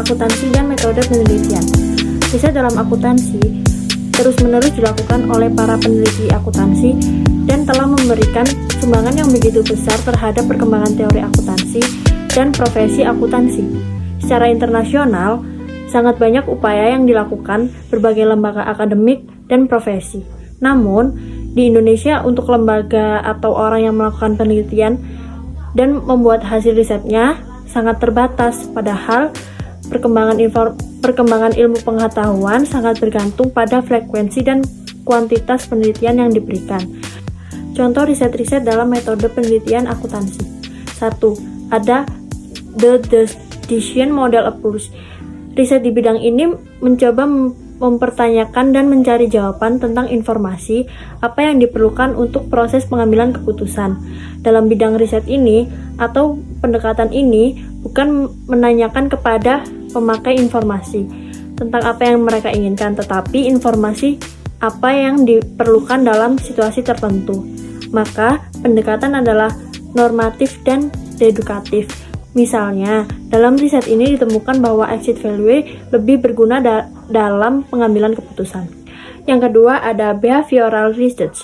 akuntansi dan metode penelitian. Riset dalam akuntansi terus-menerus dilakukan oleh para peneliti akuntansi dan telah memberikan sumbangan yang begitu besar terhadap perkembangan teori akuntansi dan profesi akuntansi. Secara internasional, sangat banyak upaya yang dilakukan berbagai lembaga akademik dan profesi. Namun, di Indonesia untuk lembaga atau orang yang melakukan penelitian dan membuat hasil risetnya sangat terbatas, padahal perkembangan ilmu pengetahuan sangat bergantung pada frekuensi dan kuantitas penelitian yang diberikan. Contoh riset-riset dalam metode penelitian akuntansi. 1. Ada the decision model approach. Riset di bidang ini mencoba mempertanyakan dan mencari jawaban tentang informasi apa yang diperlukan untuk proses pengambilan keputusan. Dalam bidang riset ini atau pendekatan ini bukan menanyakan kepada pemakai informasi tentang apa yang mereka inginkan, tetapi informasi apa yang diperlukan dalam situasi tertentu. Maka pendekatan adalah normatif dan dedukatif. Misalnya, dalam riset ini ditemukan bahwa exit value lebih berguna dalam pengambilan keputusan. Yang kedua ada behavioral research.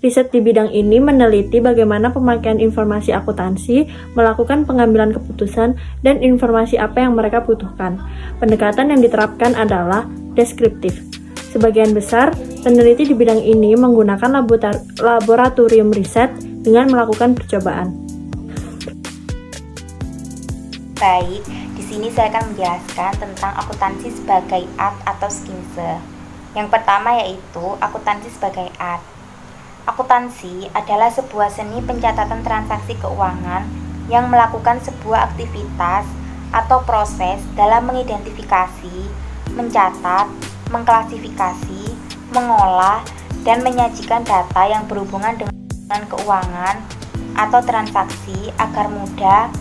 Riset di bidang ini meneliti bagaimana pemakaian informasi akuntansi melakukan pengambilan keputusan dan informasi apa yang mereka butuhkan. Pendekatan yang diterapkan adalah deskriptif. Sebagian besar peneliti di bidang ini menggunakan laboratorium riset dengan melakukan percobaan. Baik, di sini saya akan menjelaskan tentang akuntansi sebagai art atau skimse. Yang pertama yaitu akuntansi sebagai art. Akuntansi adalah sebuah seni pencatatan transaksi keuangan yang melakukan sebuah aktivitas atau proses dalam mengidentifikasi, mencatat, mengklasifikasi, mengolah, dan menyajikan data yang berhubungan dengan keuangan atau transaksi agar mudah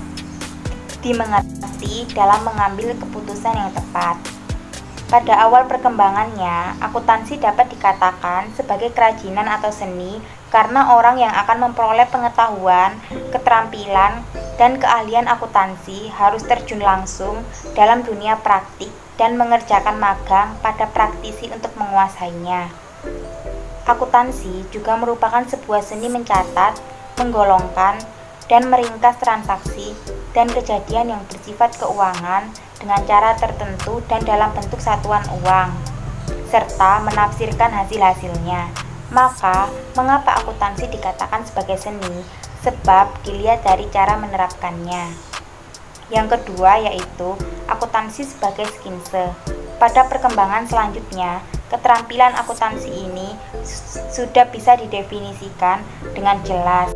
dimengerti dalam mengambil keputusan yang tepat. Pada awal perkembangannya, akuntansi dapat dikatakan sebagai kerajinan atau seni karena orang yang akan memperoleh pengetahuan, keterampilan, dan keahlian akuntansi harus terjun langsung dalam dunia praktik dan mengerjakan magang pada praktisi untuk menguasainya. Akuntansi juga merupakan sebuah seni mencatat, menggolongkan, dan meringkas transaksi dan kejadian yang bersifat keuangan dengan cara tertentu dan dalam bentuk satuan uang, serta menafsirkan hasil-hasilnya. Maka, mengapa akuntansi dikatakan sebagai seni? Sebab dilihat dari cara menerapkannya. Yang kedua yaitu akuntansi sebagai skimse. Pada perkembangan selanjutnya, keterampilan akuntansi ini sudah bisa didefinisikan dengan jelas,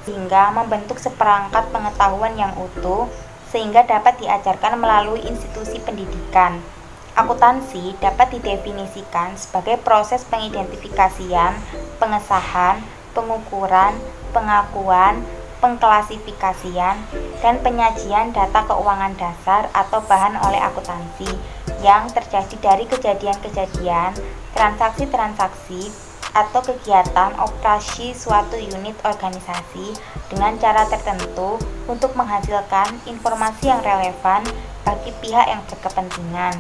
sehingga membentuk seperangkat pengetahuan yang utuh sehingga dapat diajarkan melalui institusi pendidikan. Akuntansi dapat didefinisikan sebagai proses pengidentifikasian, pengesahan, pengukuran, pengakuan, pengklasifikasian, dan penyajian data keuangan dasar atau bahan oleh akuntansi yang terjadi dari kejadian-kejadian, transaksi-transaksi, atau kegiatan operasi suatu unit organisasi dengan cara tertentu untuk menghasilkan informasi yang relevan bagi pihak yang berkepentingan.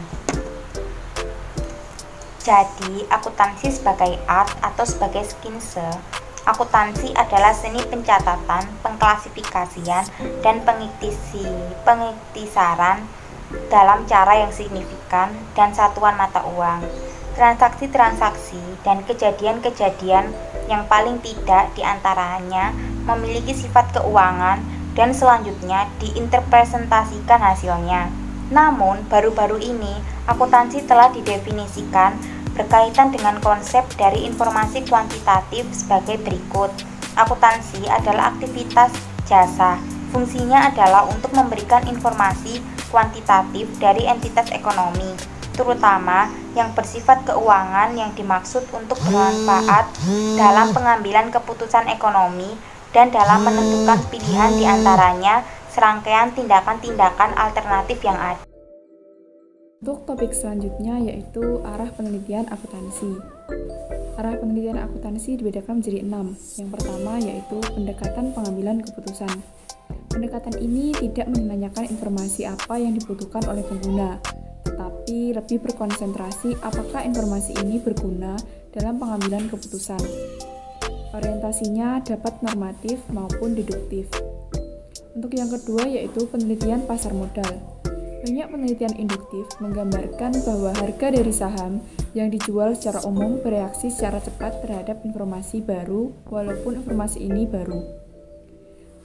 Jadi, akuntansi sebagai art atau sebagai skimse, akuntansi adalah seni pencatatan, pengklasifikasian, dan pengiktisaran dalam cara yang signifikan dan satuan mata uang. Transaksi-transaksi dan kejadian-kejadian yang paling tidak diantaranya memiliki sifat keuangan dan selanjutnya diinterpresentasikan hasilnya. Namun, baru-baru ini akuntansi telah didefinisikan berkaitan dengan konsep dari informasi kuantitatif sebagai berikut. Akuntansi adalah aktivitas jasa. Fungsinya adalah untuk memberikan informasi kuantitatif dari entitas ekonomi, terutama yang bersifat keuangan yang dimaksud untuk bermanfaat dalam pengambilan keputusan ekonomi dan dalam menentukan pilihan di antaranya serangkaian tindakan-tindakan alternatif yang ada. Untuk topik selanjutnya yaitu arah penelitian akuntansi. Arah penelitian akuntansi dibedakan menjadi 6. Yang pertama yaitu pendekatan pengambilan keputusan. Pendekatan ini tidak menanyakan informasi apa yang dibutuhkan oleh pengguna, tetapi lebih berkonsentrasi apakah informasi ini berguna dalam pengambilan keputusan. Orientasinya dapat normatif maupun deduktif. Untuk yang kedua yaitu penelitian pasar modal. Banyak penelitian induktif menggambarkan bahwa harga dari saham yang dijual secara umum bereaksi secara cepat terhadap informasi baru walaupun informasi ini baru.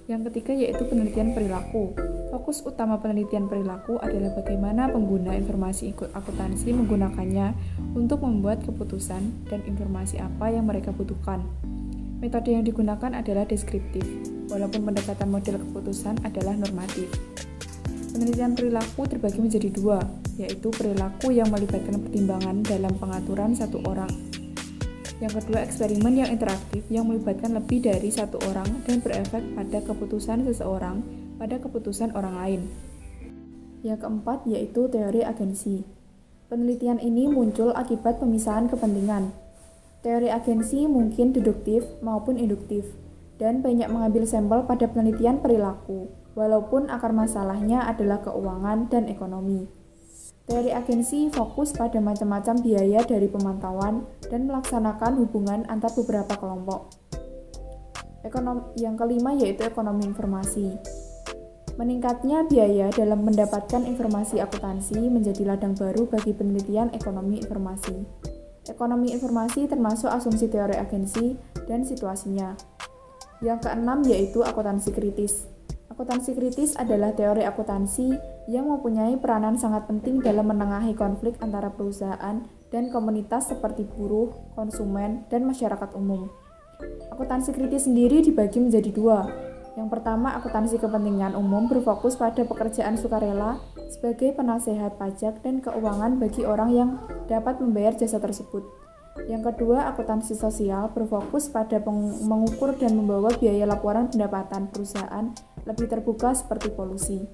Yang ketiga yaitu penelitian perilaku. Fokus utama penelitian perilaku adalah bagaimana pengguna informasi akuntansi menggunakannya untuk membuat keputusan dan informasi apa yang mereka butuhkan. Metode yang digunakan adalah deskriptif, walaupun pendekatan model keputusan adalah normatif. Penelitian perilaku terbagi menjadi dua, yaitu perilaku yang melibatkan pertimbangan dalam pengaturan satu orang. Yang kedua, eksperimen yang interaktif yang melibatkan lebih dari satu orang dan berefek pada keputusan seseorang pada keputusan orang lain. Yang keempat, yaitu teori agensi. Penelitian ini muncul akibat pemisahan kepentingan. Teori agensi mungkin deduktif maupun induktif, dan banyak mengambil sampel pada penelitian perilaku, walaupun akar masalahnya adalah keuangan dan ekonomi. Teori agensi fokus pada macam-macam biaya dari pemantauan dan melaksanakan hubungan antar beberapa kelompok. Yang kelima yaitu ekonomi informasi. Meningkatnya biaya dalam mendapatkan informasi akuntansi menjadi ladang baru bagi penelitian ekonomi informasi. Ekonomi informasi termasuk asumsi teori agensi dan situasinya. Yang keenam yaitu akuntansi kritis. Akuntansi kritis adalah teori akuntansi yang mempunyai peranan sangat penting dalam menengahi konflik antara perusahaan dan komunitas seperti buruh, konsumen, dan masyarakat umum. Akuntansi kritis sendiri dibagi menjadi dua. Yang pertama, akuntansi kepentingan umum berfokus pada pekerjaan sukarela sebagai penasehat pajak dan keuangan bagi orang yang dapat membayar jasa tersebut. Yang kedua, akuntansi sosial berfokus pada mengukur dan membawa biaya laporan pendapatan perusahaan lebih terbuka seperti polusi.